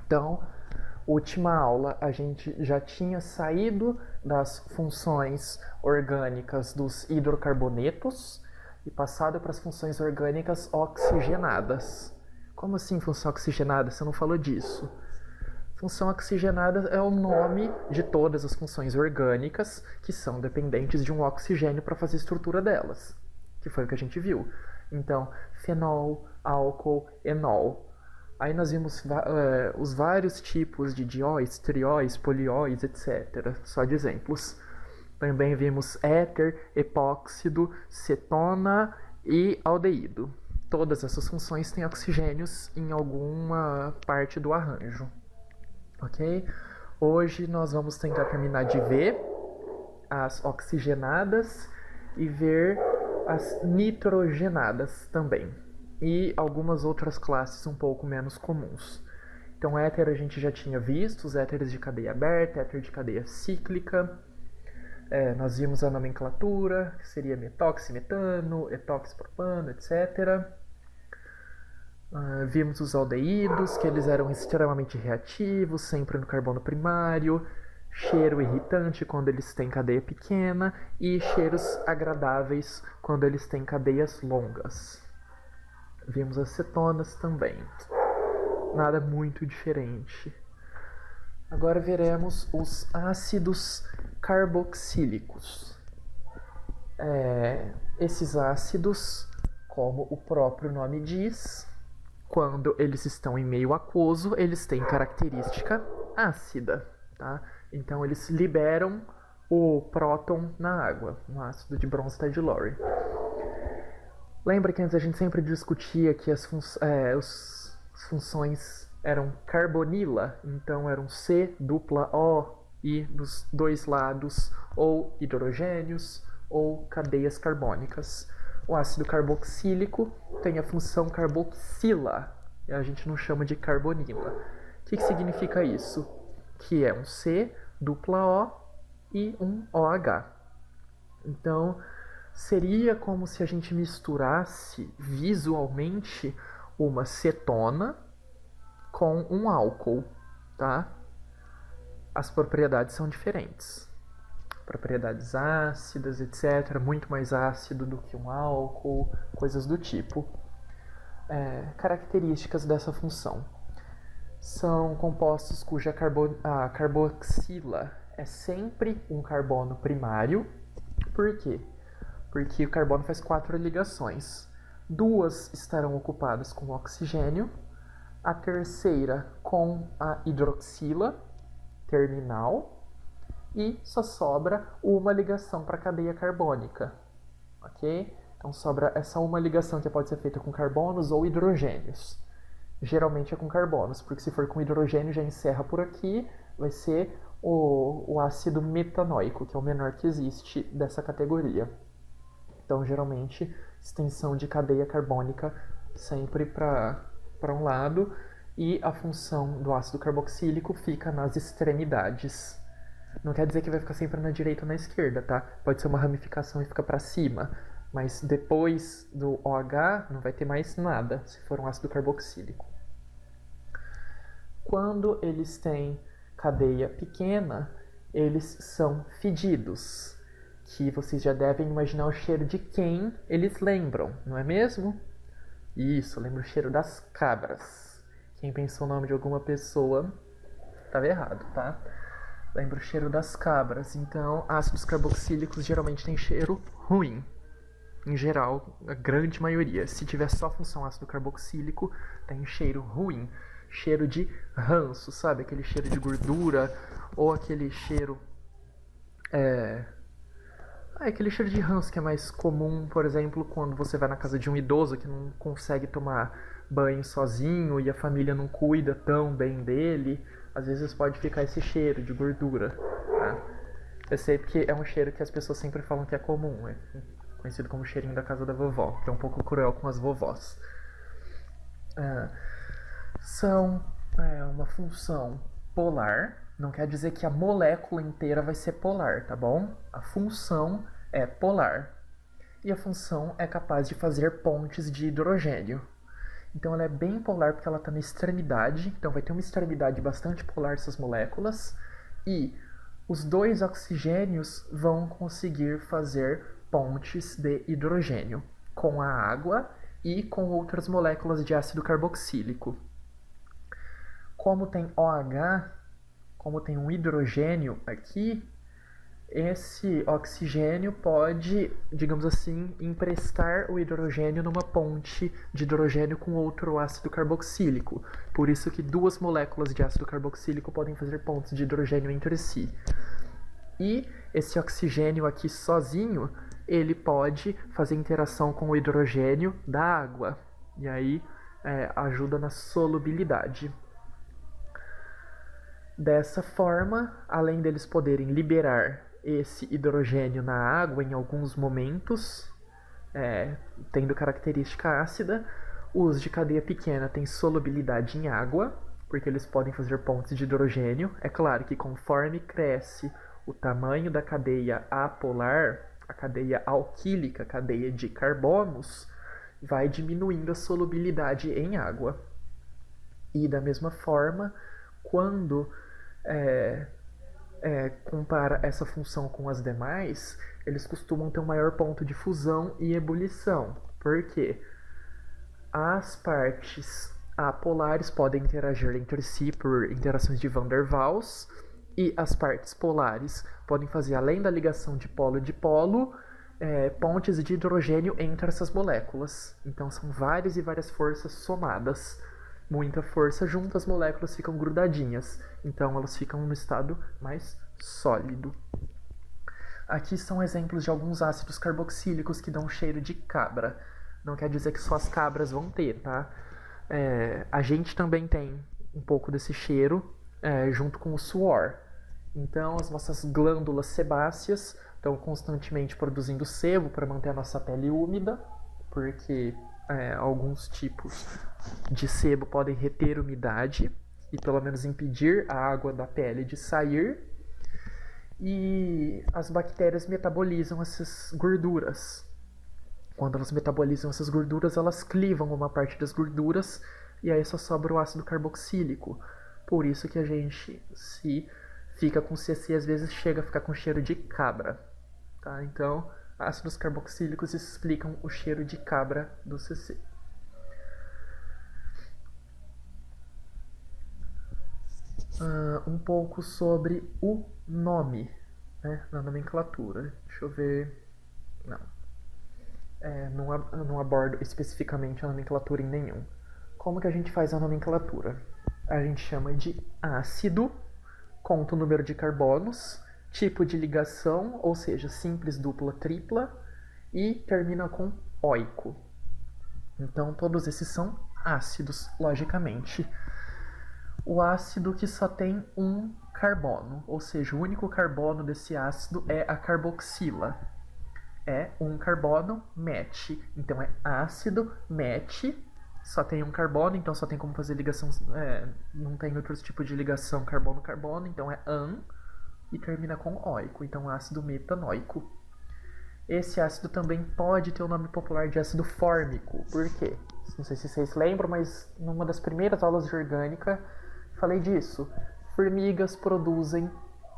Então, última aula, a gente já tinha saído das funções orgânicas dos hidrocarbonetos e passado para as funções orgânicas oxigenadas. Como assim função oxigenada? Você não falou disso. Função oxigenada é o nome de todas as funções orgânicas que são dependentes de um oxigênio para fazer a estrutura delas, que foi o que a gente viu. Então, fenol, álcool, enol. Aí nós vimos os vários tipos de dióis, trióis, polióis, etc. Só de exemplos. Também vimos éter, epóxido, cetona e aldeído. Todas essas funções têm oxigênios em alguma parte do arranjo. Ok? Hoje nós vamos tentar terminar de ver as oxigenadas e ver as nitrogenadas também. E algumas outras classes um pouco menos comuns. Então, éter a gente já tinha visto, os éteres de cadeia aberta, éter de cadeia cíclica. Nós vimos a nomenclatura, que seria metoximetano, etoxipropano, etc. Vimos os aldeídos, que eles eram extremamente reativos, sempre no carbono primário, cheiro irritante quando eles têm cadeia pequena e cheiros agradáveis quando eles têm cadeias longas. Vimos as cetonas também. Nada muito diferente. Agora veremos os ácidos carboxílicos. Esses ácidos, como o próprio nome diz, quando eles estão em meio aquoso, eles têm característica ácida, tá? Então eles liberam o próton na água, no ácido de Bronsted-Lowry. Lembra que antes a gente sempre discutia que as funções eram carbonila, então eram C, dupla O, e dos dois lados ou hidrogênios ou cadeias carbônicas. O ácido carboxílico tem a função carboxila, e a gente não chama de carbonila. O que significa isso? Que é um C, dupla O e um OH. Então, seria como se a gente misturasse visualmente uma cetona com um álcool, tá? As propriedades são diferentes. Propriedades ácidas, etc. Muito mais ácido do que um álcool, coisas do tipo. Características dessa função. São compostos cuja carboxila é sempre um carbono primário. Por quê? Porque o carbono faz 4 ligações. 2 estarão ocupadas com oxigênio, a terceira com a hidroxila terminal e só sobra uma ligação para a cadeia carbônica, ok? Então sobra essa uma ligação que pode ser feita com carbonos ou hidrogênios. Geralmente é com carbonos, porque se for com hidrogênio já encerra por aqui, vai ser o ácido metanoico, que é o menor que existe dessa categoria. Então, geralmente, extensão de cadeia carbônica sempre para um lado e a função do ácido carboxílico fica nas extremidades. Não quer dizer que vai ficar sempre na direita ou na esquerda, tá? Pode ser uma ramificação e fica para cima, mas depois do OH não vai ter mais nada se for um ácido carboxílico. Quando eles têm cadeia pequena, eles são fedidos, que vocês já devem imaginar o cheiro de quem eles lembram, não é mesmo? Isso, lembra o cheiro das cabras. Quem pensou o nome de alguma pessoa estava errado, tá? Lembra o cheiro das cabras. Então, ácidos carboxílicos geralmente têm cheiro ruim. Em geral, a grande maioria. Se tiver só função ácido carboxílico, tem cheiro ruim. Cheiro de ranço, sabe? Aquele cheiro de gordura ou aquele cheiro... aquele cheiro de ranço que é mais comum, por exemplo, quando você vai na casa de um idoso que não consegue tomar banho sozinho e a família não cuida tão bem dele. Às vezes pode ficar esse cheiro de gordura, tá? Eu sei porque é um cheiro que as pessoas sempre falam que é comum, é conhecido como cheirinho da casa da vovó, que é um pouco cruel com as vovós. São uma função polar, não quer dizer que a molécula inteira vai ser polar, tá bom? A função é polar. E a função é capaz de fazer pontes de hidrogênio. Então ela é bem polar porque ela está na extremidade, então vai ter uma extremidade bastante polar essas moléculas, e os dois oxigênios vão conseguir fazer pontes de hidrogênio com a água e com outras moléculas de ácido carboxílico. Como tem OH, como tem um hidrogênio aqui, esse oxigênio pode, digamos assim, emprestar o hidrogênio numa ponte de hidrogênio com outro ácido carboxílico. Por isso que duas moléculas de ácido carboxílico podem fazer pontes de hidrogênio entre si. E esse oxigênio aqui sozinho, ele pode fazer interação com o hidrogênio da água. E aí ajuda na solubilidade. Dessa forma, além deles poderem liberar esse hidrogênio na água em alguns momentos, tendo característica ácida, os de cadeia pequena têm solubilidade em água, porque eles podem fazer pontes de hidrogênio. É claro que conforme cresce o tamanho da cadeia apolar, a cadeia alquílica, a cadeia de carbonos, vai diminuindo a solubilidade em água. E da mesma forma, quando compara essa função com as demais, eles costumam ter um maior ponto de fusão e ebulição. Por quê? As partes apolares podem interagir entre si por interações de Van der Waals, e as partes polares podem fazer, além da ligação de polo, pontes de hidrogênio entre essas moléculas. Então são várias e várias forças somadas. Muita força junto, as moléculas ficam grudadinhas, então elas ficam no estado mais sólido. Aqui são exemplos de alguns ácidos carboxílicos que dão cheiro de cabra. Não quer dizer que só as cabras vão ter, tá? A gente também tem um pouco desse cheiro junto com o suor. Então as nossas glândulas sebáceas estão constantemente produzindo sebo para manter a nossa pele úmida, porque alguns tipos de sebo podem reter umidade e pelo menos impedir a água da pele de sair. E as bactérias metabolizam essas gorduras. Quando elas metabolizam essas gorduras, elas clivam uma parte das gorduras e aí só sobra o ácido carboxílico. Por isso que a gente, se fica com CC, às vezes chega a ficar com cheiro de cabra. Tá? Então, ácidos carboxílicos explicam o cheiro de cabra do CC. Um pouco sobre o nome, né, na nomenclatura. Deixa eu ver. Não abordo especificamente a nomenclatura em nenhum. Como que a gente faz a nomenclatura? A gente chama de ácido, conta o número de carbonos, tipo de ligação, ou seja, simples, dupla, tripla, e termina com oico. Então todos esses são ácidos, logicamente. O ácido que só tem um carbono, ou seja, o único carbono desse ácido é a carboxila. É um carbono MET. Então é ácido MET, só tem um carbono, então só tem como fazer ligação, não tem outros tipos de ligação carbono-carbono, então é AN, e termina com oico, então ácido metanoico. Esse ácido também pode ter o nome popular de ácido fórmico. Por quê? Não sei se vocês lembram, mas numa das primeiras aulas de orgânica falei disso. Formigas produzem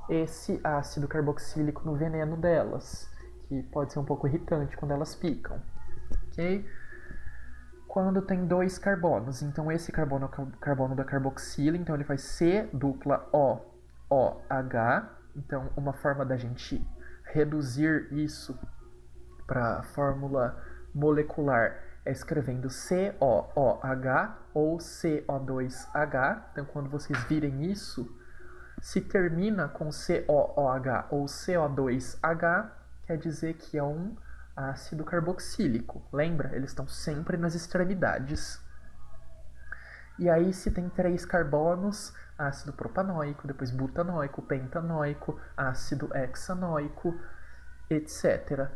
esse ácido carboxílico no veneno delas, que pode ser um pouco irritante quando elas picam. Ok? Quando tem dois carbonos, então esse carbono é o carbono da carboxila, então ele faz C dupla O, OH. Então uma forma da gente reduzir isso para a fórmula molecular é escrevendo COOH ou CO2H. Então quando vocês virem isso, se termina com COOH ou CO2H, quer dizer que é um ácido carboxílico. Lembra? Eles estão sempre nas extremidades. E aí, se tem 3 carbonos, ácido propanoico, depois butanoico, pentanoico, ácido hexanoico, etc.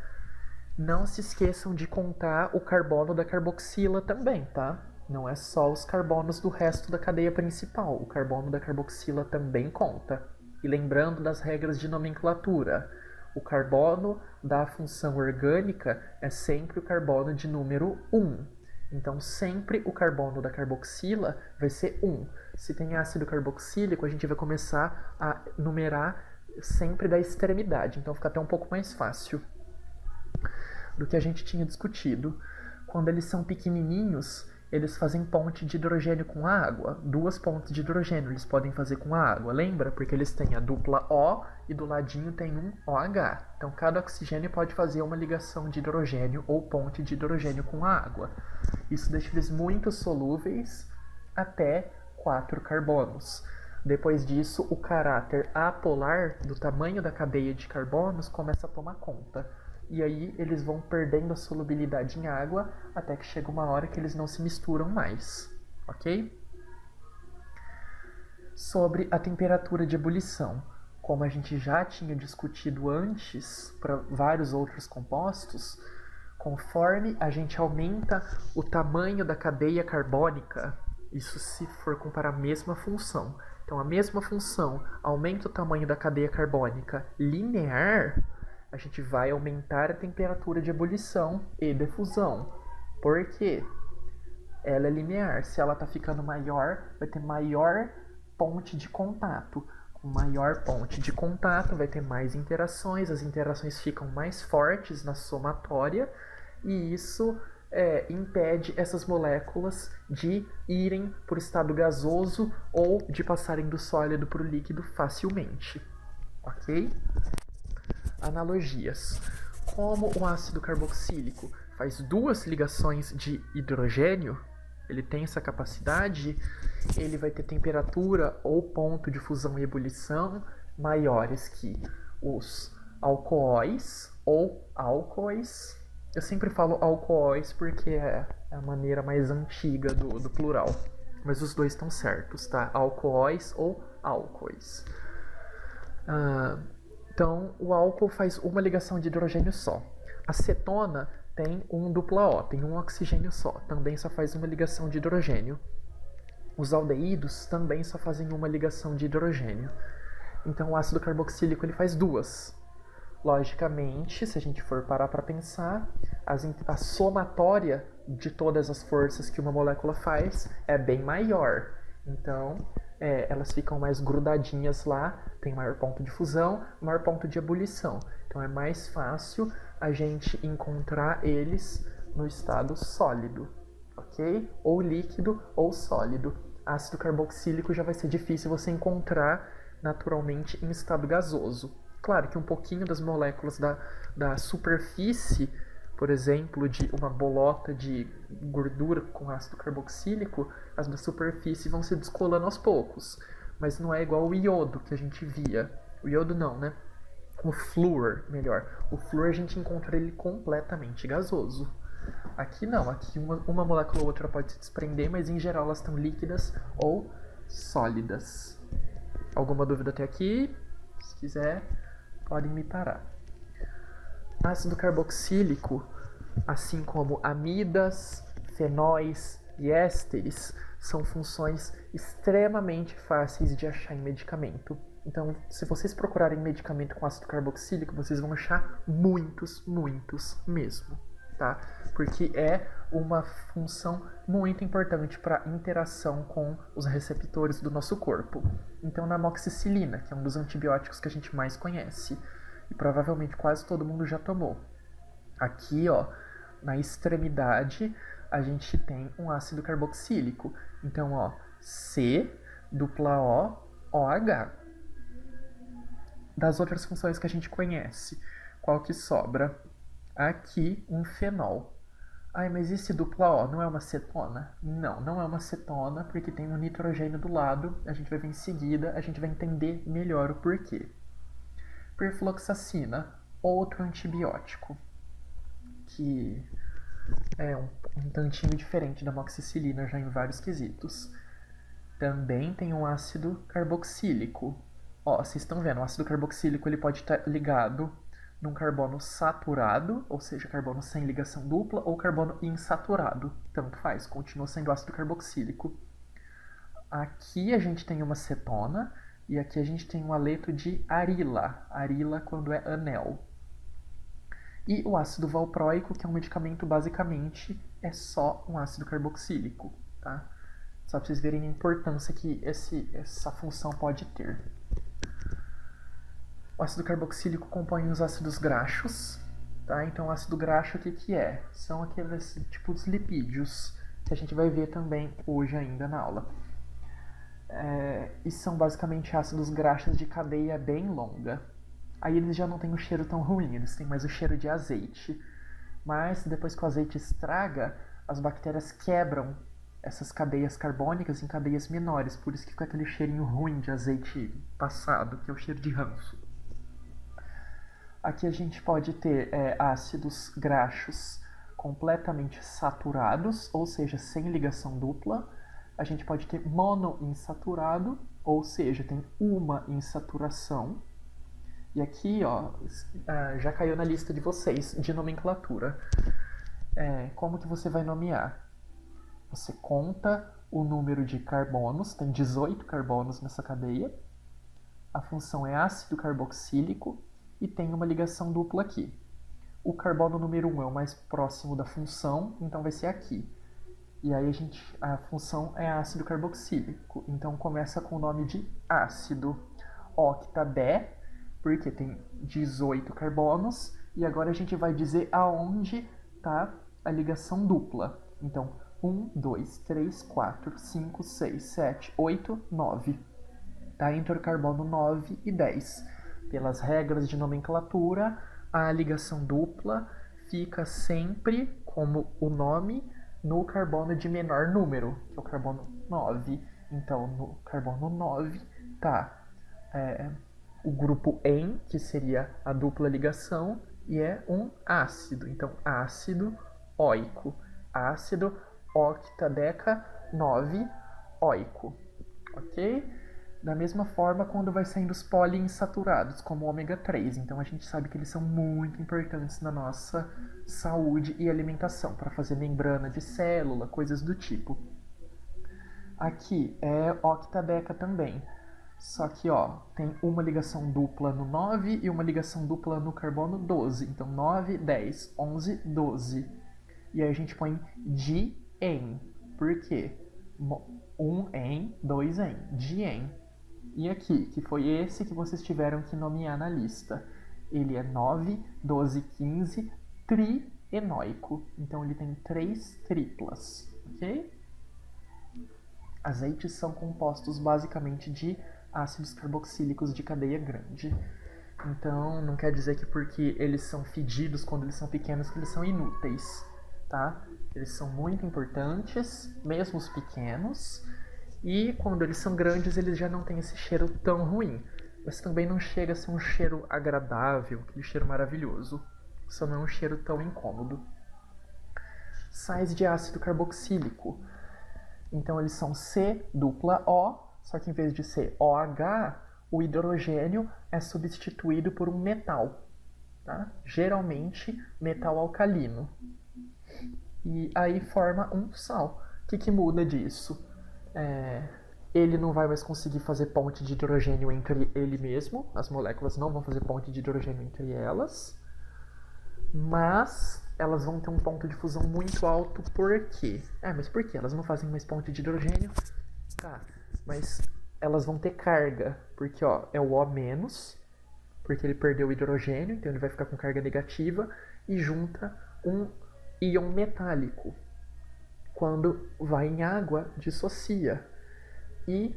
Não se esqueçam de contar o carbono da carboxila também, tá? Não é só os carbonos do resto da cadeia principal. O carbono da carboxila também conta. E lembrando das regras de nomenclatura, o carbono da função orgânica é sempre o carbono de número 1. Então, sempre o carbono da carboxila vai ser 1. Se tem ácido carboxílico, a gente vai começar a numerar sempre da extremidade. Então, fica até um pouco mais fácil do que a gente tinha discutido. Quando eles são pequenininhos, eles fazem ponte de hidrogênio com água. 2 pontes de hidrogênio eles podem fazer com água, lembra? Porque eles têm a dupla O e do ladinho tem um OH. Então, cada oxigênio pode fazer uma ligação de hidrogênio ou ponte de hidrogênio com a água. Isso deixa eles muito solúveis até 4 carbonos. Depois disso, o caráter apolar do tamanho da cadeia de carbonos começa a tomar conta. E aí eles vão perdendo a solubilidade em água até que chega uma hora que eles não se misturam mais, ok? Sobre a temperatura de ebulição, como a gente já tinha discutido antes para vários outros compostos, conforme a gente aumenta o tamanho da cadeia carbônica, isso se for comparar a mesma função. Então, a mesma função aumenta o tamanho da cadeia carbônica linear, a gente vai aumentar a temperatura de ebulição e de fusão. Por quê? Ela é linear. Se ela está ficando maior, vai ter maior ponte de contato. Com maior ponte de contato, vai ter mais interações. As interações ficam mais fortes na somatória. E isso impede essas moléculas de irem para o estado gasoso ou de passarem do sólido para o líquido facilmente. Ok? Analogias. Como o ácido carboxílico faz 2 ligações de hidrogênio, ele tem essa capacidade, ele vai ter temperatura ou ponto de fusão e ebulição maiores que os alcoóis ou álcoois. Eu sempre falo alcoóis porque é a maneira mais antiga do plural, mas os dois estão certos, tá? Alcoóis ou álcoois. Então, o álcool faz uma ligação de hidrogênio só. A cetona tem um dupla O, tem um oxigênio só, também só faz uma ligação de hidrogênio. Os aldeídos também só fazem uma ligação de hidrogênio. Então, o ácido carboxílico ele faz 2. Logicamente, se a gente for parar para pensar, a somatória de todas as forças que uma molécula faz é bem maior. Então, elas ficam mais grudadinhas lá, tem maior ponto de fusão, maior ponto de ebulição. Então é mais fácil a gente encontrar eles no estado sólido, ok? Ou líquido ou sólido. Ácido carboxílico já vai ser difícil você encontrar naturalmente em estado gasoso. Claro que um pouquinho das moléculas da superfície, por exemplo, de uma bolota de gordura com ácido carboxílico, as da superfície vão se descolando aos poucos. Mas não é igual o iodo que a gente via. O iodo não, né? O flúor, melhor. O flúor a gente encontra ele completamente gasoso. Aqui não, aqui uma molécula ou outra pode se desprender, mas em geral elas estão líquidas ou sólidas. Alguma dúvida até aqui? Se quiser, podem me parar. Ácido carboxílico, assim como amidas, fenóis e ésteres, são funções extremamente fáceis de achar em medicamento. Então, se vocês procurarem medicamento com ácido carboxílico, vocês vão achar muitos mesmo, tá? Porque é uma função muito importante para interação com os receptores do nosso corpo. Então, na amoxicilina, que é um dos antibióticos que a gente mais conhece, e provavelmente quase todo mundo já tomou. Aqui, ó, na extremidade, a gente tem um ácido carboxílico. Então, ó, C, dupla O, OH. Das outras funções que a gente conhece, qual que sobra? Aqui, um fenol. Ai, mas esse dupla O não é uma cetona? Não, não é uma cetona, porque tem um nitrogênio do lado. A gente vai ver em seguida, a gente vai entender melhor o porquê. Perfluoxacina, outro antibiótico, que é um tantinho diferente da amoxicilina já em vários quesitos. Também tem um ácido carboxílico. Ó, vocês estão vendo, o ácido carboxílico ele pode estar ligado num carbono saturado, ou seja, carbono sem ligação dupla, ou carbono insaturado. Tanto faz, continua sendo ácido carboxílico. Aqui a gente tem uma cetona, e aqui a gente tem um aleto de arila. Arila quando é anel. E o ácido valproico, que é um medicamento basicamente é só um ácido carboxílico, tá? Só para vocês verem a importância que essa função pode ter. O ácido carboxílico compõe os ácidos graxos, tá? Então, o ácido graxo, o que é? São aqueles tipos de lipídios que a gente vai ver também hoje ainda na aula. E são basicamente ácidos graxos de cadeia bem longa. Aí eles já não têm um cheiro tão ruim, eles têm mais o cheiro de azeite. Mas depois que o azeite estraga, as bactérias quebram essas cadeias carbônicas em cadeias menores, por isso que fica aquele cheirinho ruim de azeite passado, que é o cheiro de ranço. Aqui a gente pode ter ácidos graxos completamente saturados, ou seja, sem ligação dupla. A gente pode ter monoinsaturado, ou seja, tem uma insaturação. E aqui, ó, já caiu na lista de vocês de nomenclatura. Como que você vai nomear? Você conta o número de carbonos, tem 18 carbonos nessa cadeia. A função é ácido carboxílico e tem uma ligação dupla aqui. O carbono número 1 é o mais próximo da função, então vai ser aqui. E aí a função é ácido carboxílico, então começa com o nome de ácido octadé, porque tem 18 carbonos, e agora a gente vai dizer aonde está a ligação dupla. Então, 1, 2, 3, 4, 5, 6, 7, 8, 9. Está entre o carbono 9 e 10. Pelas regras de nomenclatura, a ligação dupla fica sempre como o nome no carbono de menor número, que é o carbono 9. Então, no carbono 9 está o grupo EN, que seria a dupla ligação, e é um ácido. Então, ácido óico. Ácido octadeca 9 óico. Ok? Da mesma forma, quando vai saindo os poliinsaturados, como o ômega 3. Então, a gente sabe que eles são muito importantes na nossa saúde e alimentação, para fazer membrana de célula, coisas do tipo. Aqui é octadeca também. Só que, ó, tem uma ligação dupla no 9 e uma ligação dupla no carbono 12. Então, 9, 10, 11, 12. E aí a gente põe dien. Por quê? 1-en, 2-en. Dien. E aqui, que foi esse que vocês tiveram que nomear na lista. Ele é 9, 12, 15, trienóico. Então, ele tem 3 triplas. Ok? Azeites são compostos basicamente de ácidos carboxílicos de cadeia grande. Então, não quer dizer que porque eles são fedidos quando eles são pequenos que eles são inúteis, tá? Eles são muito importantes, mesmo os pequenos, e quando eles são grandes eles já não têm esse cheiro tão ruim. Mas também não chega a ser um cheiro agradável, aquele cheiro maravilhoso. Só não é um cheiro tão incômodo. Sais de ácido carboxílico. Então eles são C dupla O, só que em vez de ser OH, o hidrogênio é substituído por um metal, tá? Geralmente metal alcalino. E aí forma um sal. O que muda disso? Ele não vai mais conseguir fazer ponte de hidrogênio entre ele mesmo, as moléculas não vão fazer ponte de hidrogênio entre elas, mas elas vão ter um ponto de fusão muito alto. Por quê? Mas por que elas não fazem mais ponte de hidrogênio? Tá, mas elas vão ter carga, porque ó, é o O-, porque ele perdeu o hidrogênio, então ele vai ficar com carga negativa, e junta um íon metálico. Quando vai em água, dissocia. E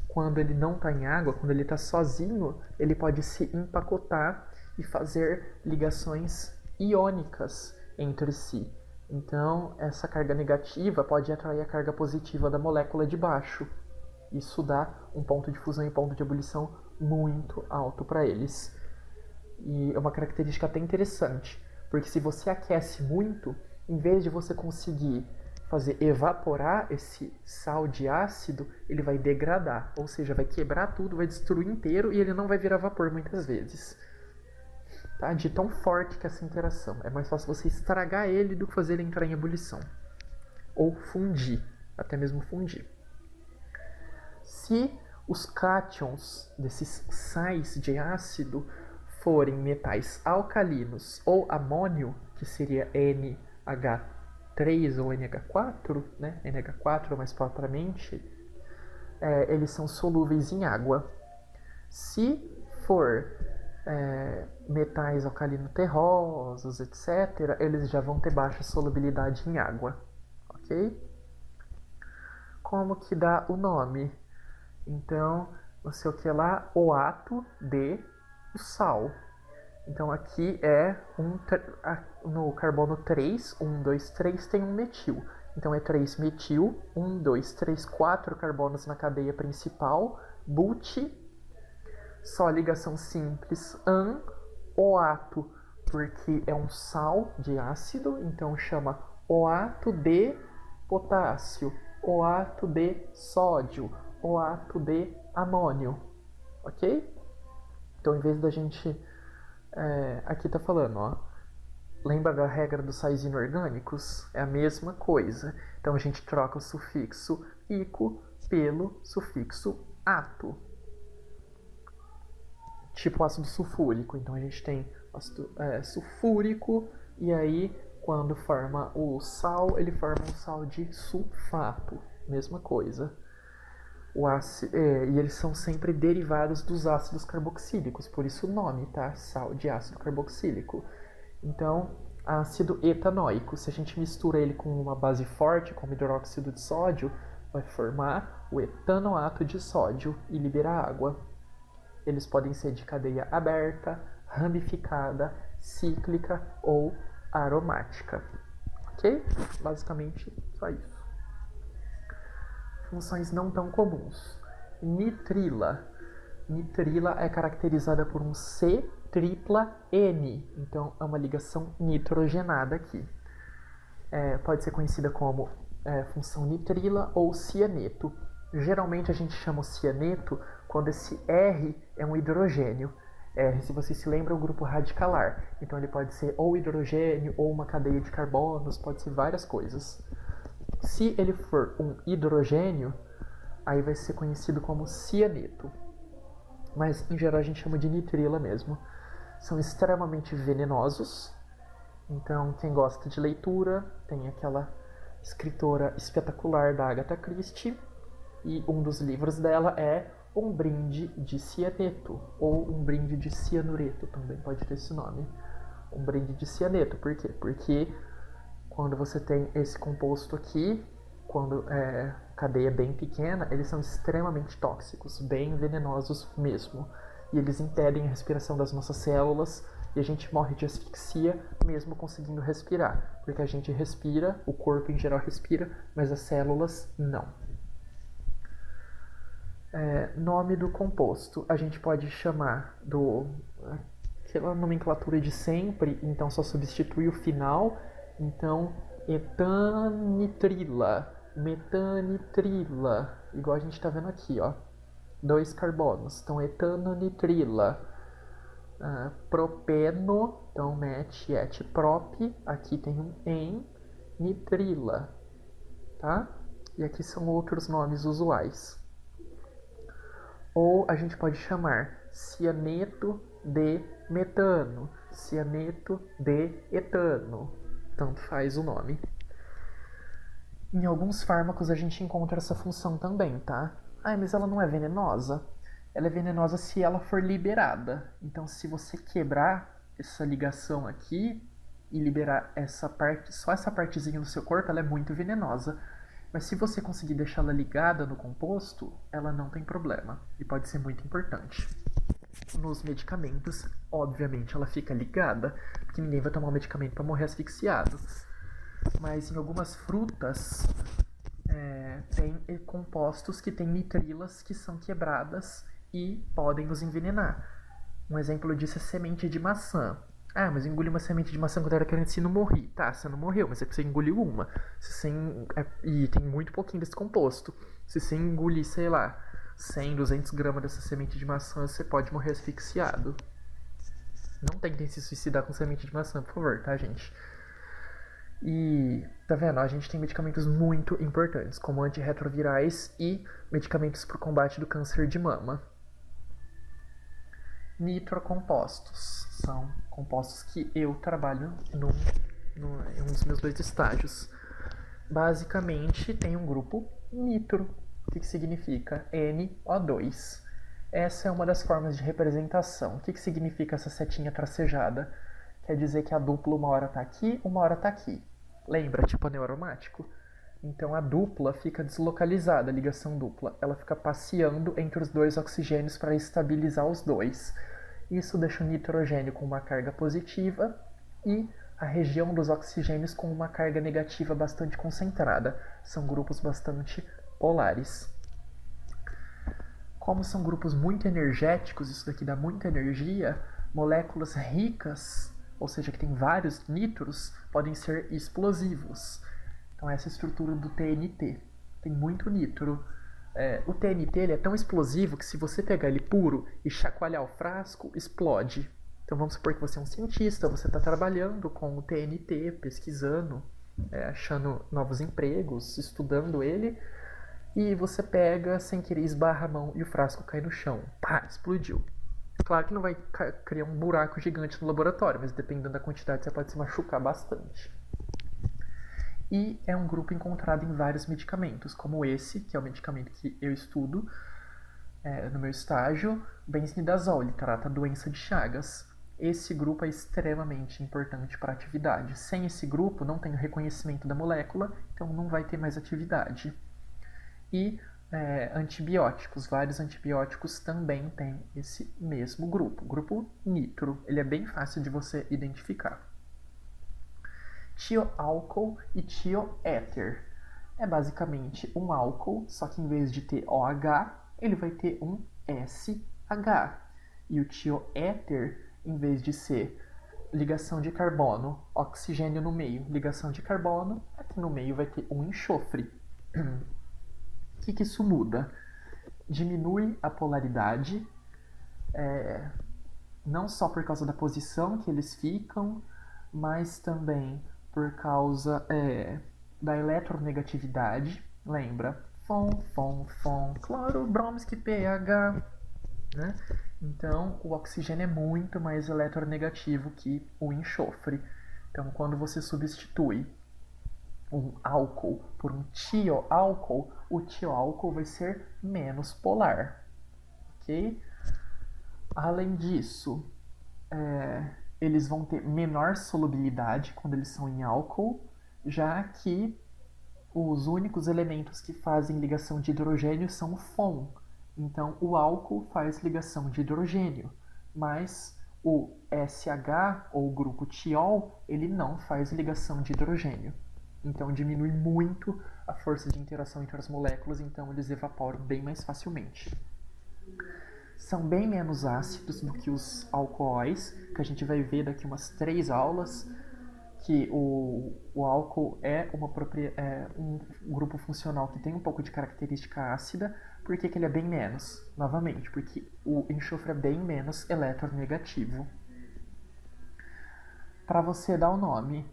quando ele não está em água, quando ele está sozinho, ele pode se empacotar e fazer ligações iônicas entre si. Então, essa carga negativa pode atrair a carga positiva da molécula de baixo. Isso dá um ponto de fusão e ponto de ebulição muito alto para eles. E é uma característica até interessante, porque se você aquece muito, em vez de você conseguir fazer evaporar esse sal de ácido, ele vai degradar, ou seja, vai quebrar tudo, vai destruir inteiro e ele não vai virar vapor muitas vezes. Tá? De tão forte que é essa interação. É mais fácil você estragar ele do que fazer ele entrar em ebulição. Ou fundir, até mesmo fundir. Se os cátions desses sais de ácido forem metais alcalinos ou amônio, que seria NH3, NH3 ou NH4, né? NH4 mais propriamente, eles são solúveis em água. Se for metais alcalino-terrosos, etc., eles já vão ter baixa solubilidade em água, ok? Como que dá o nome? Então, não sei o que lá, oato de sal. Então aqui no carbono 3, 1, 2, 3 tem um metil. Então é 3 metil, 1, 2, 3, 4 carbonos na cadeia principal, but, só ligação simples, oato, porque é um sal de ácido, então chama oato de potássio, oato de sódio, oato de amônio, ok? Então, em vez da gente... aqui tá falando, ó. Lembra da regra dos sais inorgânicos? É a mesma coisa. Então, a gente troca o sufixo ico pelo sufixo ato. Tipo ácido sulfúrico. Então, a gente tem ácido sulfúrico e aí, quando forma o sal, ele forma um sal de sulfato. Mesma coisa. E eles são sempre derivados dos ácidos carboxílicos, por isso o nome, tá? Sal de ácido carboxílico. Então, ácido etanóico, se a gente mistura ele com uma base forte, como hidróxido de sódio, vai formar o etanoato de sódio e liberar água. Eles podem ser de cadeia aberta, ramificada, cíclica ou aromática. Ok? Basicamente, só isso. Funções não tão comuns. Nitrila. Nitrila é caracterizada por um C tripla N, então é uma ligação nitrogenada aqui. Pode ser conhecida como função nitrila ou cianeto. Geralmente a gente chama o cianeto quando esse R é um hidrogênio. Se você se lembra, é o grupo radicalar. Então ele pode ser ou hidrogênio ou uma cadeia de carbonos, pode ser várias coisas. Se ele for um hidrogênio, aí vai ser conhecido como cianeto. Mas, em geral, a gente chama de nitrila mesmo. São extremamente venenosos. Então, quem gosta de leitura, tem aquela escritora espetacular da Agatha Christie. E um dos livros dela é Um Brinde de Cianeto. Ou Um Brinde de Cianureto, também pode ter esse nome. Um Brinde de Cianeto. Por quê? Porque... quando você tem esse composto aqui, quando a cadeia é bem pequena, eles são extremamente tóxicos, bem venenosos mesmo. E eles impedem a respiração das nossas células e a gente morre de asfixia mesmo conseguindo respirar. Porque a gente respira, o corpo em geral respira, mas as células não. Nome do composto. A gente pode chamar aquela nomenclatura de sempre, então só substitui o final. Então, etanitrila, metanitrila, igual a gente está vendo aqui, ó, 2 carbonos, então etanonitrila, propeno, então met, et, prop, aqui tem um en, nitrila, tá? E aqui são outros nomes usuais. Ou a gente pode chamar cianeto de metano, cianeto de etano. Tanto faz o nome. Em alguns fármacos a gente encontra essa função também, tá? Mas ela não é venenosa? Ela é venenosa se ela for liberada. Então, se você quebrar essa ligação aqui e liberar essa parte, só essa partezinha do seu corpo, ela é muito venenosa. Mas se você conseguir deixá-la ligada no composto, ela não tem problema. E pode ser muito importante. Nos medicamentos, obviamente, ela fica ligada, porque ninguém vai tomar um medicamento para morrer asfixiado. Mas em algumas frutas, tem compostos que têm nitrilas que são quebradas e podem nos envenenar. Um exemplo disso é semente de maçã. Mas eu engoli uma semente de maçã quando eu era criança e não morri. Tá, você não morreu, mas é que você engoliu uma. E tem muito pouquinho desse composto. Se você engolir, sei lá, 100, 200 gramas dessa semente de maçã, você pode morrer asfixiado. Não tentem se suicidar com semente de maçã, por favor, tá, gente? E, tá vendo? A gente tem medicamentos muito importantes, como antirretrovirais e medicamentos para o combate do câncer de mama. Nitrocompostos. São compostos que eu trabalho em um dos meus 2 estágios. basicamente tem um grupo nitro. O que significa? NO2. Essa é uma das formas de representação. O que significa essa setinha tracejada? Quer dizer que a dupla uma hora está aqui, uma hora está aqui. Lembra, tipo aneromático? Então a dupla fica deslocalizada, a ligação dupla. Ela fica passeando entre os dois oxigênios para estabilizar os dois. Isso deixa o nitrogênio com uma carga positiva e a região dos oxigênios com uma carga negativa bastante concentrada. São grupos bastante polares. Como são grupos muito energéticos, isso daqui dá muita energia, moléculas ricas, ou seja, que tem vários nitros, podem ser explosivos. Então essa é a estrutura do TNT. Tem muito nitro. O TNT ele é tão explosivo que se você pegar ele puro e chacoalhar o frasco, explode. Então vamos supor que você é um cientista, você está trabalhando com o TNT, pesquisando, achando novos empregos, estudando ele, e você pega sem querer, esbarra a mão e o frasco cai no chão. Pá, explodiu. Claro que não vai criar um buraco gigante no laboratório, mas dependendo da quantidade você pode se machucar bastante. E é um grupo encontrado em vários medicamentos, como esse, que é o medicamento que eu estudo no meu estágio, benznidazol, ele trata a doença de Chagas. Esse grupo é extremamente importante para a atividade. Sem esse grupo não tem o reconhecimento da molécula, então não vai ter mais atividade. E antibióticos, vários antibióticos também têm esse mesmo grupo, grupo nitro. Ele é bem fácil de você identificar. Tioálcool e tioéter. É basicamente um álcool, só que em vez de ter OH, ele vai ter um SH. E o tioéter, em vez de ser ligação de carbono, oxigênio no meio, ligação de carbono, aqui no meio vai ter um enxofre. O que isso muda? Diminui a polaridade, não só por causa da posição que eles ficam, mas também por causa da eletronegatividade. Lembra? Cloro, Bromsky, pH. Né? Então, o oxigênio é muito mais eletronegativo que o enxofre. Então, quando você substitui um álcool por um tioálcool, o tioálcool vai ser menos polar. Ok? Além disso, eles vão ter menor solubilidade quando eles são em álcool, já que os únicos elementos que fazem ligação de hidrogênio são o FON. Então, o álcool faz ligação de hidrogênio, mas o SH, ou o grupo tiol, ele não faz ligação de hidrogênio. Então, diminui muito a força de interação entre as moléculas, então eles evaporam bem mais facilmente. São bem menos ácidos do que os alcoóis, que a gente vai ver daqui umas 3 aulas, que o álcool é um grupo funcional que tem um pouco de característica ácida. Por que ele é bem menos? Novamente, porque o enxofre é bem menos eletronegativo. Para você dar o nome,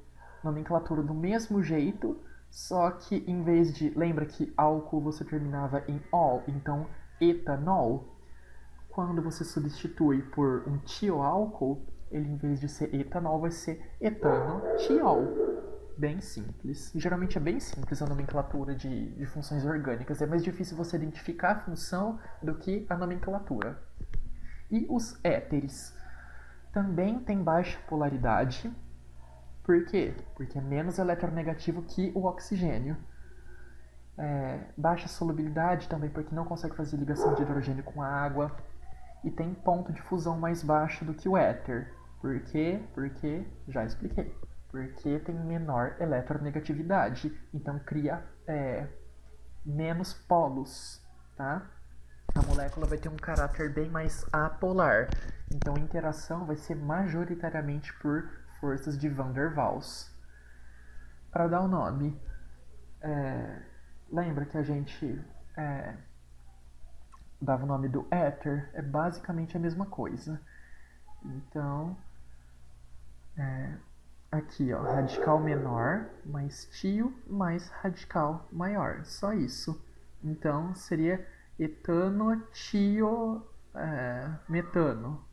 nomenclatura do mesmo jeito, só que em vez de... Lembra que álcool você terminava em ol, então etanol. Quando você substitui por um tioálcool, ele em vez de ser etanol vai ser etanotiol. Bem simples. Geralmente é bem simples a nomenclatura de funções orgânicas. É mais difícil você identificar a função do que a nomenclatura. E os éteres também têm baixa polaridade. Por quê? Porque é menos eletronegativo que o oxigênio. Baixa solubilidade também porque não consegue fazer ligação de hidrogênio com a água. E tem ponto de fusão mais baixo do que o éter. Por quê? Porque já expliquei. Porque tem menor eletronegatividade. Então cria menos polos. Tá? A molécula vai ter um caráter bem mais apolar. Então a interação vai ser majoritariamente por forças de Van der Waals. Para dar o nome, lembra que a gente dava o nome do éter? É basicamente a mesma coisa. Então, aqui, ó, radical menor mais tio mais radical maior. Só isso. Então, seria etano, tio, metano.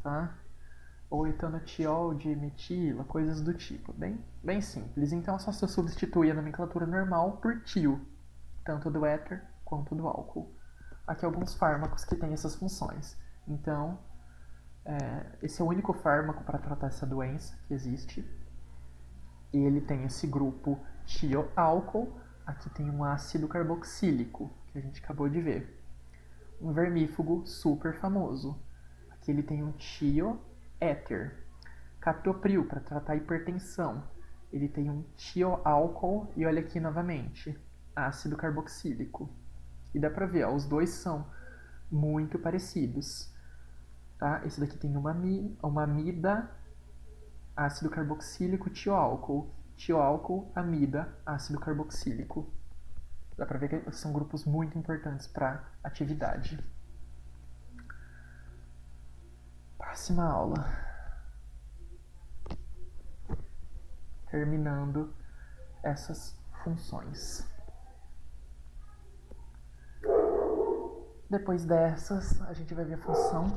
Tá? ou etanatiol de metila, coisas do tipo. Bem simples. Então é só se substituir a nomenclatura normal por tio, tanto do éter quanto do álcool. Aqui alguns fármacos que têm essas funções. Então, esse é o único fármaco para tratar essa doença que existe. E ele tem esse grupo tioálcool. Aqui tem um ácido carboxílico, que a gente acabou de ver. Um vermífugo super famoso. Aqui ele tem um tioéter. Captopril, para tratar hipertensão. Ele tem um tioálcool e olha aqui novamente, ácido carboxílico. E dá pra ver, ó, os dois são muito parecidos. Tá? Esse daqui tem uma amida, ácido carboxílico, tioálcool. Tioálcool, amida, ácido carboxílico. Dá pra ver que são grupos muito importantes para atividade. Próxima aula. Terminando essas funções. Depois dessas, a gente vai ver a função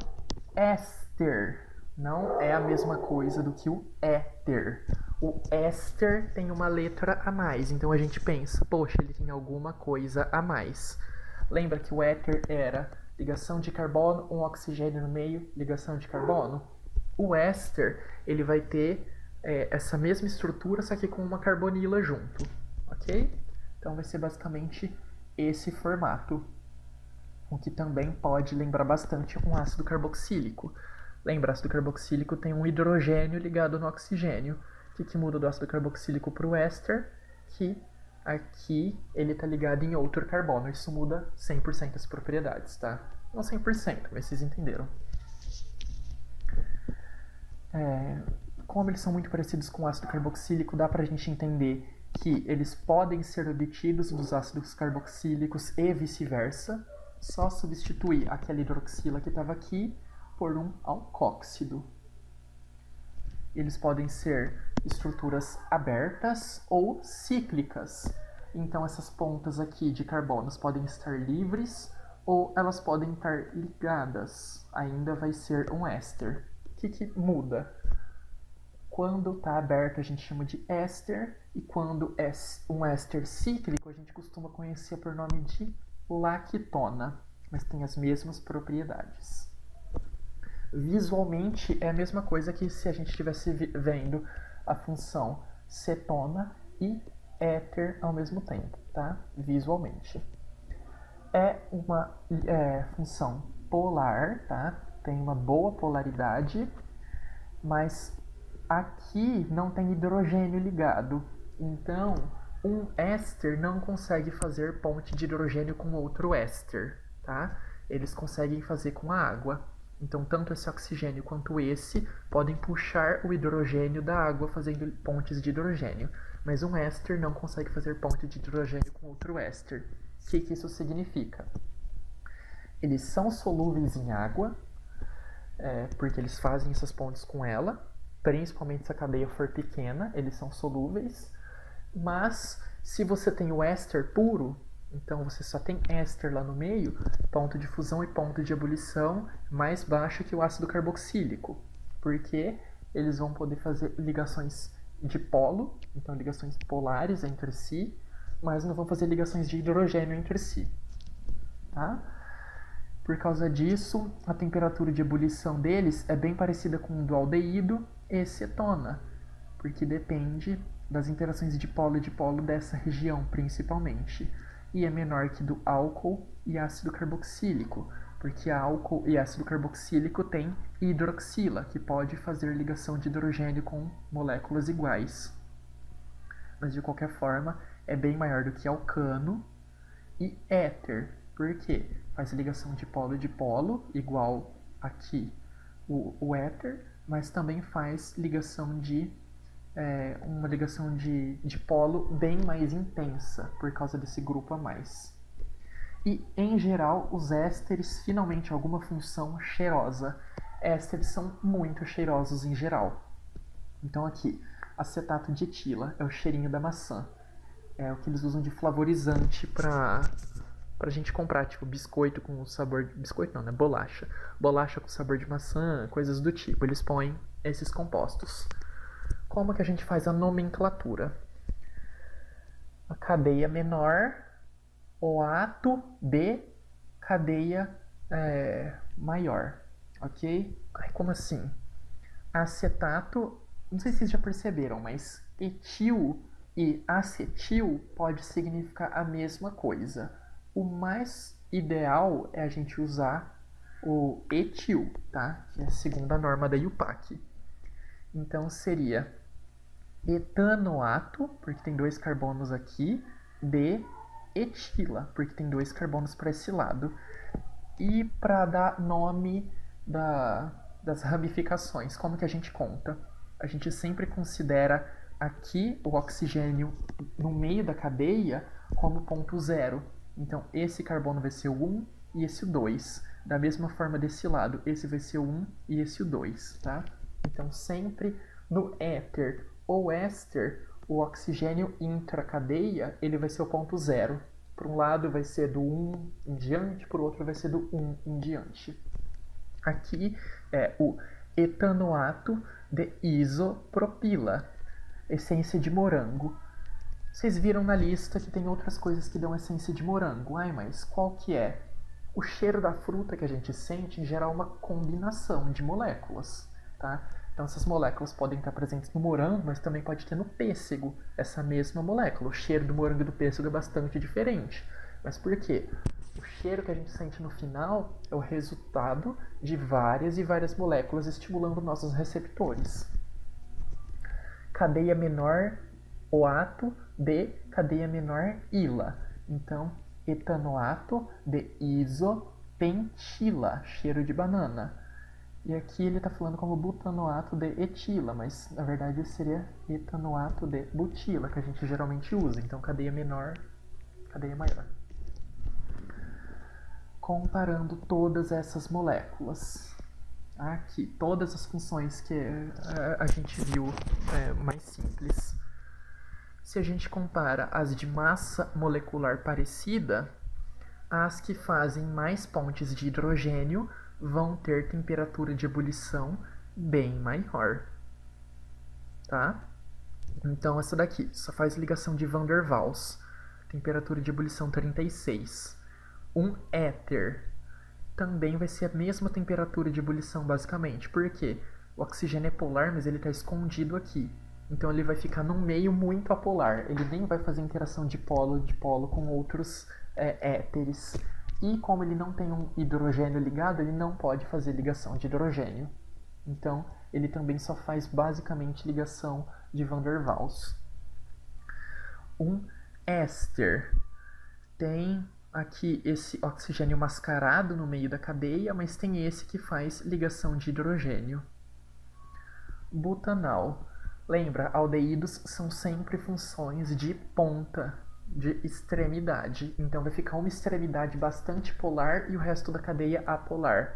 éster. Não é a mesma coisa do que o éter. O éster tem uma letra a mais, então a gente pensa, poxa, ele tem alguma coisa a mais. Lembra que o éter era ligação de carbono, um oxigênio no meio, ligação de carbono? O éster, ele vai ter essa mesma estrutura, só que com uma carbonila junto, ok? Então vai ser basicamente esse formato. O que também pode lembrar bastante um ácido carboxílico. Lembra, ácido carboxílico tem um hidrogênio ligado no oxigênio. O que muda do ácido carboxílico para o éster? Que aqui ele está ligado em outro carbono. Isso muda 100% as propriedades, tá? Não 100%, mas vocês entenderam. Como eles são muito parecidos com o ácido carboxílico, dá para a gente entender que eles podem ser obtidos dos ácidos carboxílicos e vice-versa. Só substituir aquela hidroxila que estava aqui por um alcóxido. Eles podem ser estruturas abertas ou cíclicas. Então essas pontas aqui de carbonos podem estar livres ou elas podem estar ligadas. Ainda vai ser um éster. O que muda? Quando está aberto a gente chama de éster e quando é um éster cíclico a gente costuma conhecer por nome de lactona, mas tem as mesmas propriedades. Visualmente é a mesma coisa que se a gente estivesse vendo a função cetona e éter ao mesmo tempo, tá? Visualmente. É uma função polar, tá? Tem uma boa polaridade, mas aqui não tem hidrogênio ligado, então um éster não consegue fazer ponte de hidrogênio com outro éster, tá? Eles conseguem fazer com a água. Então, tanto esse oxigênio quanto esse podem puxar o hidrogênio da água fazendo pontes de hidrogênio. Mas um éster não consegue fazer ponte de hidrogênio com outro éster. O que isso significa? Eles são solúveis em água, porque eles fazem essas pontes com ela. Principalmente se a cadeia for pequena, eles são solúveis. Mas se você tem o éster puro, então você só tem éster lá no meio, ponto de fusão e ponto de ebulição mais baixo que o ácido carboxílico, porque eles vão poder fazer ligações de polo, então ligações polares entre si, mas não vão fazer ligações de hidrogênio entre si, tá? Por causa disso, a temperatura de ebulição deles é bem parecida com do aldeído e cetona, porque depende das interações de polo dessa região, principalmente. E é menor que do álcool e ácido carboxílico, porque álcool e ácido carboxílico tem hidroxila, que pode fazer ligação de hidrogênio com moléculas iguais. Mas de qualquer forma, é bem maior do que alcano e éter. Por quê? Faz ligação de polo, igual aqui o éter, mas também faz ligação de uma ligação de polo bem mais intensa, por causa desse grupo a mais. E, em geral, os ésteres finalmente alguma função cheirosa. Ésteres são muito cheirosos em geral. Então aqui, acetato de etila é o cheirinho da maçã. É o que eles usam de flavorizante pra gente comprar, tipo biscoito com sabor de... Biscoito não, né? Bolacha. Bolacha com sabor de maçã, coisas do tipo. Eles põem esses compostos. Como que a gente faz a nomenclatura? A cadeia menor, o átomo de cadeia maior, ok? Como assim? Acetato, não sei se vocês já perceberam, mas etil e acetil pode significar a mesma coisa. O mais ideal é a gente usar o etil, tá? Que é a segunda norma da IUPAC. Então seria etanoato, porque tem 2 carbonos aqui, de etila, porque tem 2 carbonos para esse lado. E para dar nome das ramificações, como que a gente conta? A gente sempre considera aqui o oxigênio no meio da cadeia como ponto zero. Então esse carbono vai ser o 1 e esse o 2. Da mesma forma desse lado, esse vai ser o 1 e esse o 2, tá? Então sempre no éter ou éster, o oxigênio intracadeia, ele vai ser o ponto zero. Por um lado vai ser do 1 em diante, por outro vai ser do 1 em diante. Aqui é o etanoato de isopropila, essência de morango. Vocês viram na lista que tem outras coisas que dão essência de morango. Ai, mas qual que é? O cheiro da fruta que a gente sente em geral é uma combinação de moléculas, tá? Então essas moléculas podem estar presentes no morango, mas também pode ter no pêssego essa mesma molécula. O cheiro do morango e do pêssego é bastante diferente. Mas por quê? O cheiro que a gente sente no final é o resultado de várias e várias moléculas estimulando nossos receptores. Cadeia menor, oato de cadeia menor, ila. Então, etanoato de isopentila, cheiro de banana. E aqui ele está falando como butanoato de etila, mas na verdade seria etanoato de butila, que a gente geralmente usa. Então, cadeia menor, cadeia maior. Comparando todas essas moléculas. Aqui, todas as funções que a gente viu mais simples. Se a gente compara as de massa molecular parecida, as que fazem mais pontes de hidrogênio vão ter temperatura de ebulição bem maior, tá? Então essa daqui só faz ligação de Van der Waals, temperatura de ebulição 36. Um éter também vai ser a mesma temperatura de ebulição basicamente, porque o oxigênio é polar, mas ele está escondido aqui. Então ele vai ficar num meio muito apolar, ele nem vai fazer interação de polo com outros éteres. E como ele não tem um hidrogênio ligado, ele não pode fazer ligação de hidrogênio. Então, ele também só faz basicamente ligação de Van der Waals. Um éster tem aqui esse oxigênio mascarado no meio da cadeia, mas tem esse que faz ligação de hidrogênio. Butanal. Lembra, aldeídos são sempre funções de ponta, de extremidade. Então vai ficar uma extremidade bastante polar e o resto da cadeia apolar.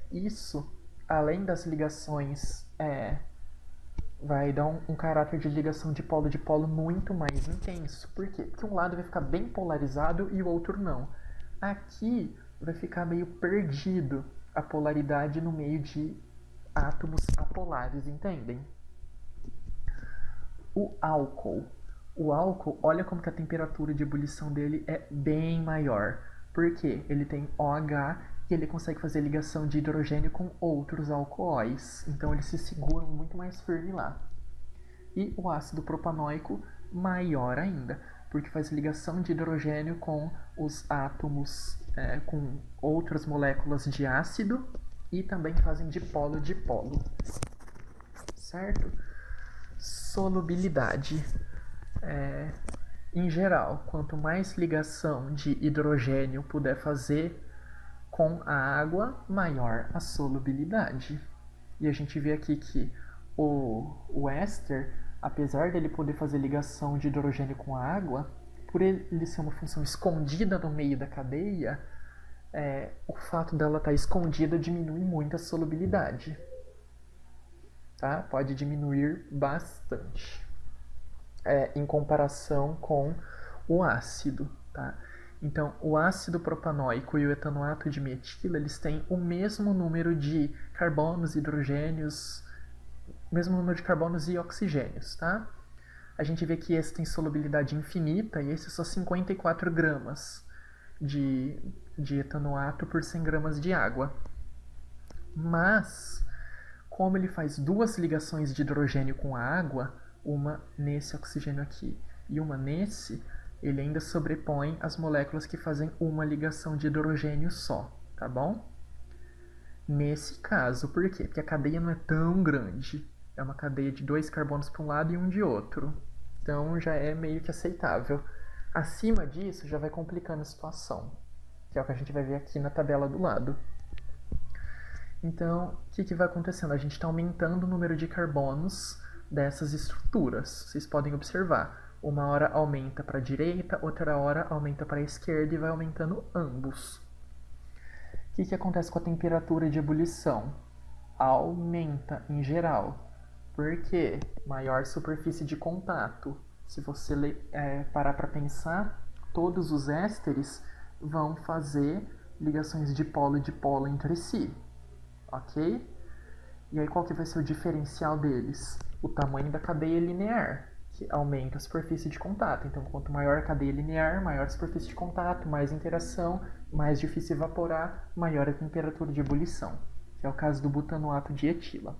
Isso, além das ligações, vai dar um caráter de ligação de polo muito mais intenso. Por quê? Porque um lado vai ficar bem polarizado e o outro não. Aqui vai ficar meio perdido a polaridade no meio de átomos apolares, entendem? O álcool. O álcool, olha como que a temperatura de ebulição dele é bem maior. Por quê? Ele tem OH e ele consegue fazer ligação de hidrogênio com outros alcoóis. Então eles se seguram muito mais firme lá. E o ácido propanóico, maior ainda, porque faz ligação de hidrogênio com os átomos, com outras moléculas de ácido e também fazem dipolo-dipolo. Certo? Solubilidade. Em geral, quanto mais ligação de hidrogênio puder fazer com a água, maior a solubilidade. E a gente vê aqui que o éster, apesar dele poder fazer ligação de hidrogênio com a água, por ele ser uma função escondida no meio da cadeia, o fato dela estar escondida diminui muito a solubilidade. Tá? Pode diminuir bastante em comparação com o ácido. Tá? Então, o ácido propanóico e o etanoato de metila, eles têm o mesmo número de carbonos, hidrogênios, mesmo número de carbonos e oxigênios, tá? A gente vê que esse tem solubilidade infinita e esse é só 54 gramas de etanoato por 100 gramas de água. Mas, como ele faz duas ligações de hidrogênio com a água, uma nesse oxigênio aqui e uma nesse, ele ainda sobrepõe as moléculas que fazem uma ligação de hidrogênio só, tá bom? Nesse caso, por quê? Porque a cadeia não é tão grande. É uma cadeia de 2 carbonos para um lado e um de outro. Então já é meio que aceitável. Acima disso já vai complicando a situação, que é o que a gente vai ver aqui na tabela do lado. Então, o que vai acontecendo? A gente está aumentando o número de carbonos dessas estruturas. Vocês podem observar. Uma hora aumenta para a direita, outra hora aumenta para a esquerda e vai aumentando ambos. O que acontece com a temperatura de ebulição? Aumenta em geral. Por quê? Maior superfície de contato. Se você parar para pensar, todos os ésteres vão fazer ligações de dipolo entre si. Ok? E aí qual que vai ser o diferencial deles? O tamanho da cadeia linear, que aumenta a superfície de contato. Então, quanto maior a cadeia linear, maior a superfície de contato, mais interação, mais difícil evaporar, maior a temperatura de ebulição, que é o caso do butanoato de etila.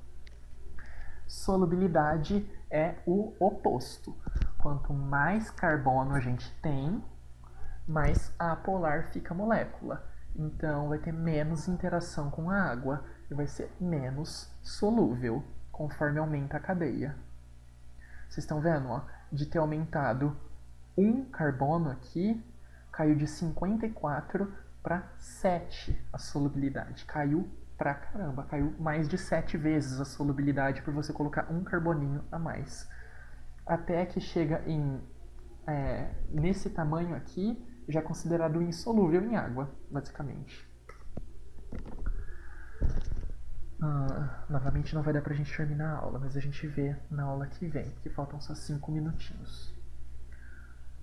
Solubilidade é o oposto. Quanto mais carbono a gente tem, mais apolar fica a molécula. Então, vai ter menos interação com a água e vai ser menos solúvel, conforme aumenta a cadeia. Vocês estão vendo, ó? De ter aumentado um carbono aqui, caiu de 54 para 7 a solubilidade. Caiu pra caramba, caiu mais de 7 vezes a solubilidade por você colocar um carboninho a mais. Até que chega nesse tamanho aqui, já é considerado insolúvel em água, basicamente. Novamente não vai dar pra gente terminar a aula, mas a gente vê na aula que vem, porque faltam só 5 minutinhos.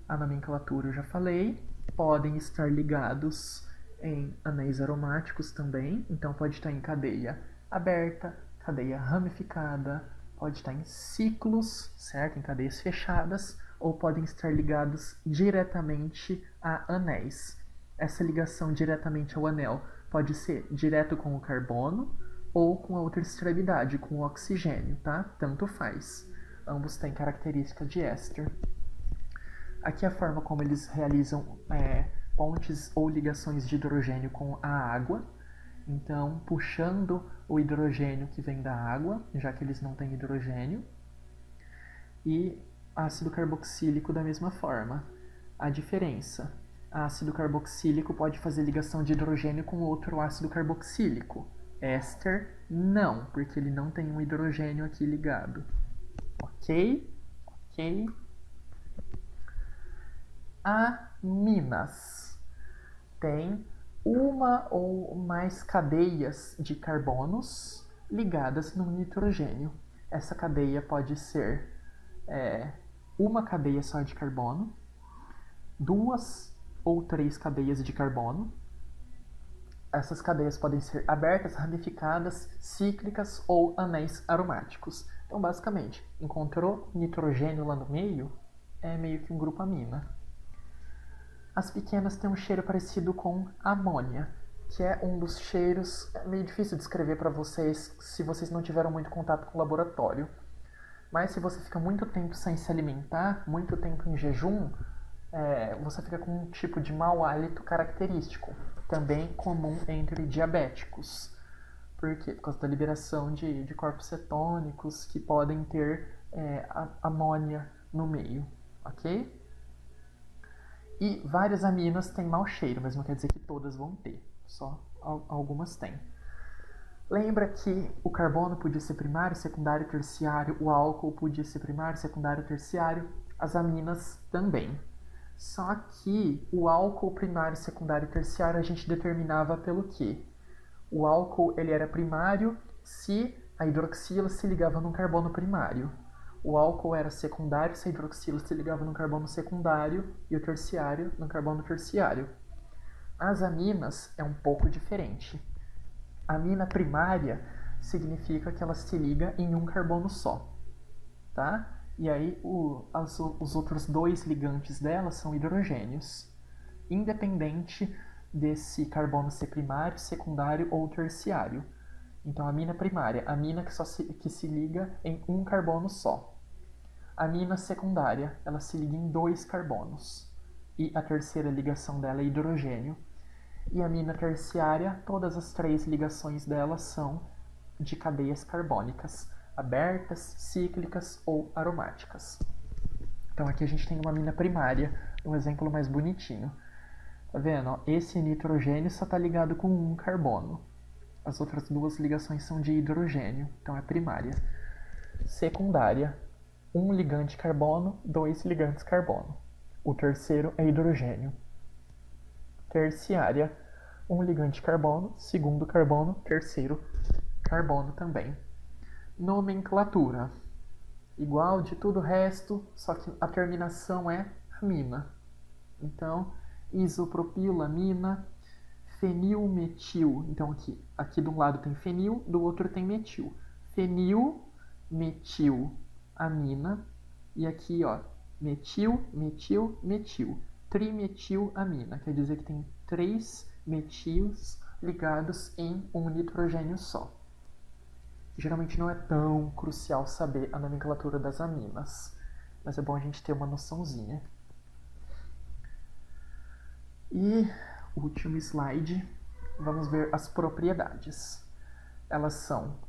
A nomenclatura eu já falei, podem estar ligados em anéis aromáticos também, então pode estar em cadeia aberta, cadeia ramificada, pode estar em ciclos, certo? Em cadeias fechadas, ou podem estar ligados diretamente a anéis. Essa ligação diretamente ao anel pode ser direto com o carbono ou com a outra extremidade, com o oxigênio, tá? Tanto faz. Ambos têm característica de éster. Aqui a forma como eles realizam pontes ou ligações de hidrogênio com a água. Então, puxando o hidrogênio que vem da água, já que eles não têm hidrogênio. E ácido carboxílico da mesma forma. A diferença: ácido carboxílico pode fazer ligação de hidrogênio com outro ácido carboxílico. Éster não, porque ele não tem um hidrogênio aqui ligado. Ok? Ok? Aminas tem uma ou mais cadeias de carbonos ligadas num nitrogênio. Essa cadeia pode ser uma cadeia só de carbono, 2 ou 3 cadeias de carbono. Essas cadeias podem ser abertas, ramificadas, cíclicas ou anéis aromáticos. Então, basicamente, encontrou nitrogênio lá no meio, é meio que um grupo amina. As pequenas têm um cheiro parecido com amônia, que é um dos cheiros meio difícil de descrever para vocês se vocês não tiveram muito contato com o laboratório. Mas se você fica muito tempo sem se alimentar, muito tempo em jejum, você fica com um tipo de mau hálito característico, também comum entre diabéticos. Por quê? Por causa da liberação de corpos cetônicos que podem ter amônia no meio, ok? E várias aminas têm mau cheiro, mas não quer dizer que todas vão ter, só algumas têm. Lembra que o carbono podia ser primário, secundário, terciário, o álcool podia ser primário, secundário, terciário, as aminas também. Só que o álcool primário, secundário e terciário a gente determinava pelo quê? O álcool ele era primário se a hidroxila se ligava num carbono primário. O álcool era secundário se a hidroxila se ligava num carbono secundário e o terciário num carbono terciário. As aminas é um pouco diferente. A amina primária significa que ela se liga em um carbono só, tá? E aí os outros dois ligantes dela são hidrogênios, independente desse carbono ser primário, secundário ou terciário. Então, amina primária, amina que se liga em um carbono só. Amina secundária, ela se liga em dois carbonos. E a terceira ligação dela é hidrogênio. E a amina terciária, todas as três ligações dela são de cadeias carbônicas, abertas, cíclicas ou aromáticas. Então aqui a gente tem uma amina primária, um exemplo mais bonitinho. Tá vendo? Esse nitrogênio só está ligado com um carbono. As outras duas ligações são de hidrogênio, então é primária. Secundária, um ligante carbono, dois ligantes carbono. O terceiro é hidrogênio. Terciária, um ligante carbono, segundo carbono, terceiro carbono também. Nomenclatura. Igual de tudo o resto, só que a terminação é amina. Então, isopropilamina, fenilmetil. Então aqui de um lado tem fenil, do outro tem metil. Fenilmetilamina. E aqui, ó, metil, metil, metil. Trimetilamina. Quer dizer que tem 3 metils ligados em um nitrogênio só. Geralmente não é tão crucial saber a nomenclatura das aminas, mas é bom a gente ter uma noçãozinha. E último slide, vamos ver as propriedades. Elas são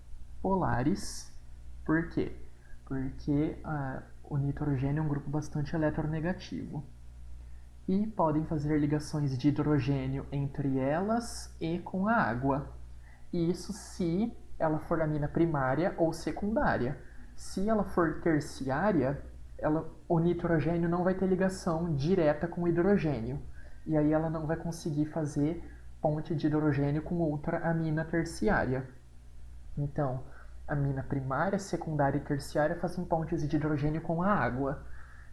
polares, por quê? Porque o nitrogênio é um grupo bastante eletronegativo. E podem fazer ligações de hidrogênio entre elas e com a água. E isso se ela for amina primária ou secundária. Se ela for terciária, o nitrogênio não vai ter ligação direta com o hidrogênio. E aí ela não vai conseguir fazer ponte de hidrogênio com outra amina terciária. Então, amina primária, secundária e terciária fazem pontes de hidrogênio com a água.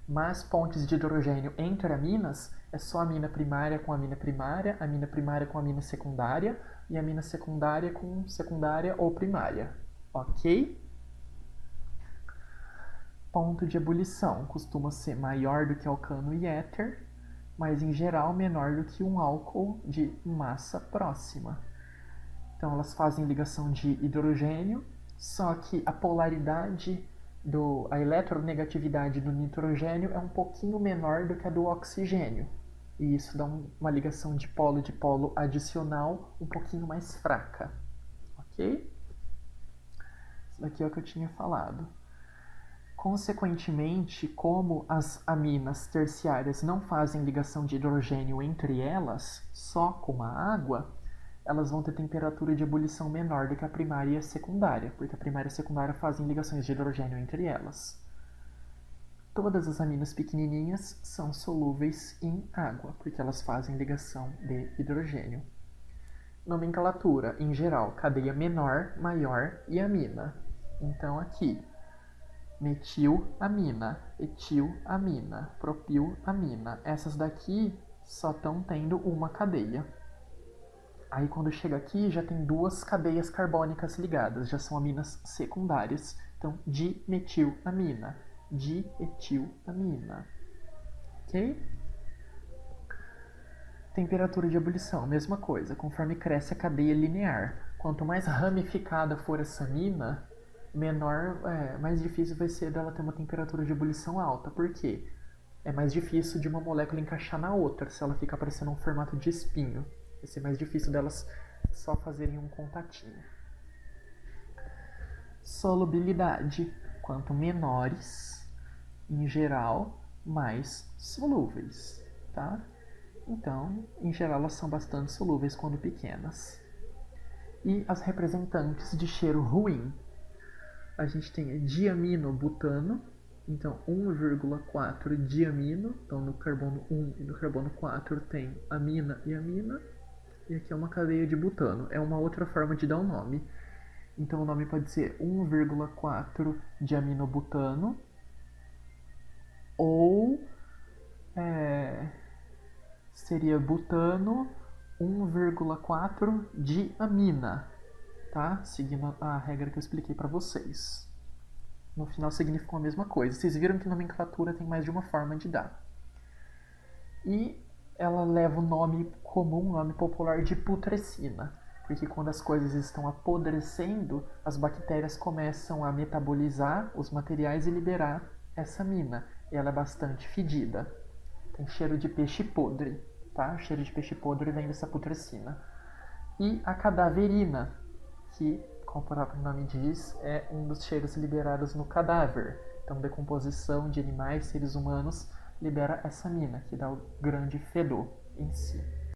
Mas pontes de hidrogênio entre aminas é só amina primária com amina primária com amina secundária e amina secundária com secundária ou primária. Ok? Ponto de ebulição costuma ser maior do que alcano e éter, mas em geral menor do que um álcool de massa próxima. Então elas fazem ligação de hidrogênio, só que a polaridade, a eletronegatividade do nitrogênio é um pouquinho menor do que a do oxigênio. E isso dá uma ligação de polo adicional um pouquinho mais fraca. Ok? Isso daqui é o que eu tinha falado. Consequentemente, como as aminas terciárias não fazem ligação de hidrogênio entre elas, só com a água, elas vão ter temperatura de ebulição menor do que a primária e a secundária, porque a primária e a secundária fazem ligações de hidrogênio entre elas. Todas as aminas pequenininhas são solúveis em água, porque elas fazem ligação de hidrogênio. Nomenclatura, em geral, cadeia menor, maior e amina. Então aqui, metilamina, etilamina, propilamina. Essas daqui só estão tendo uma cadeia. Aí quando chega aqui já tem 2 cadeias carbônicas ligadas, já são aminas secundárias. Então, dimetilamina, dietilamina. Ok? Temperatura de ebulição, mesma coisa, conforme cresce a cadeia linear. Quanto mais ramificada for essa amina, mais difícil vai ser dela ter uma temperatura de ebulição alta. Por quê? É mais difícil de uma molécula encaixar na outra, se ela ficar parecendo um formato de espinho. Vai ser mais difícil delas só fazerem um contatinho. Solubilidade. Quanto menores, em geral, mais solúveis, tá? Então, em geral, elas são bastante solúveis quando pequenas. E as representantes de cheiro ruim. A gente tem diaminobutano, então 1,4 diamino, então no carbono 1 e no carbono 4 tem amina e amina, e aqui é uma cadeia de butano, é uma outra forma de dar um nome. Então o nome pode ser 1,4 diaminobutano, ou seria butano 1,4 diamina. tá? Seguindo a regra que eu expliquei para vocês. No final significam a mesma coisa. Vocês viram que nomenclatura tem mais de uma forma de dar. E ela leva o nome comum, o nome popular de putrescina, porque quando as coisas estão apodrecendo, as bactérias começam a metabolizar os materiais e liberar essa mina. E ela é bastante fedida. Tem cheiro de peixe podre, tá? O cheiro de peixe podre vem dessa putrescina. E a cadaverina, que, como o próprio nome diz, é um dos cheiros liberados no cadáver. Então, decomposição de animais, seres humanos, libera essa mina, que dá o grande fedor em si.